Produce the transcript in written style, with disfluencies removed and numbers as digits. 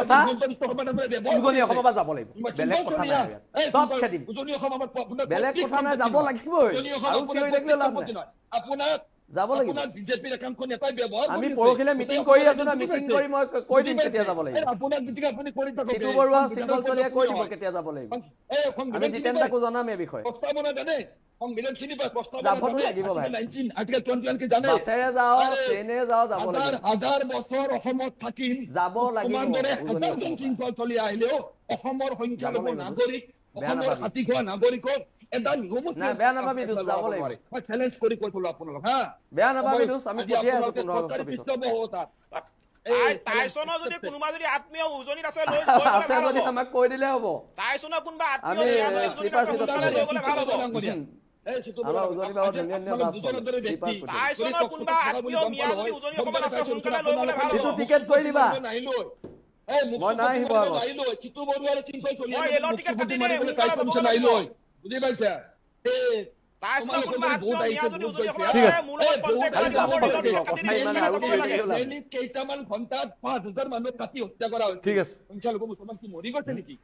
কথা উজনি অসমৰ পৰা যাব লাগিব বেলেগ কথা নাই সব খেদিম বেলেগ কথা নাই যাব লাগিবই আৰু চিঞৰি থাকিলে লাভ নাই আপোনাৰ যাব লাগিব বিজেপিৰ একাংশ নেতাই ব্যৱহাৰ আমি পৰহিলে মিটিং কৰি আছো না মিটিং কৰি মই কৈ দিম কেতিয়া যাব লাগিব আপোনাৰ মিটিং আপুনি কৰি থাকক সিটো বৰুৱা শৃংখল চলিয়া কৈ দিব কেতিয়া যাব লাগিব আমি জিতেন্দ্ৰকো জনাম এই বিষয়ে প্ৰস্তাৱনা জানে সংবিধান চিনি পায় প্ৰস্তাৱনা যাবতো লাগিব ভাই 19 আৰ্টিকেল 21 কি জানে বাছেৰে যাও ট্ৰেইনে যাও যাব লাগিব হাজাৰ বছৰ অসমত থাকিম যাব লাগিব হাজাৰজন শৃংখল চলি আহিলেও অসমৰ সংখ্যালঘু নাগৰিক অসমৰ হাতী খোৱা নাগৰিকক এটা নিয়মত না বেয়া নাপাবি দুস যাব লাগিব মই চ্যালেঞ্জ কৰি কৈ থলো আপোনালোক হা বেয়া নাপাবি দুস আমি পঠিয়াই আছো 15 আগষ্ট টাইসনৰ যদি কোনোবা যদি আত্মীয় উজনিত আছে লৈ আছে যদি আমাক কৈ দিলে হ'ব টাইসনৰ কোনোবা আত্মীয় উজনিত আছে লৈ গলে ভাল হ'ব আমাৰ উজনি বাবা ধুনীয়া বাছ টাইসনৰ কোনোবা আত্মীয় মিয়া যদি উজনি অসমত আছে সোনকালে লৈ গলে ভাল হ'ব টিকেট কৰি দিবা মই নাই আহিব আগত চিতু বৰুৱাৰ চিংকল চলি মই এলো টিকেট কাটি দে বুজি পাইছা টাইসনৰ কোনোবা আত্মীয় মিয়া যদি উজনি অসমত আছে মোৰ লগত কন্টাক্ট কৰি যাব টিকেট কাটি দে কেইটামান ঘণ্টাত 5000 মানুহ কাটি হত্যা কৰা হৈছে ঠিক আছে সংখ্যালঘু মুছলমান কি মৰি গৈছে নেকি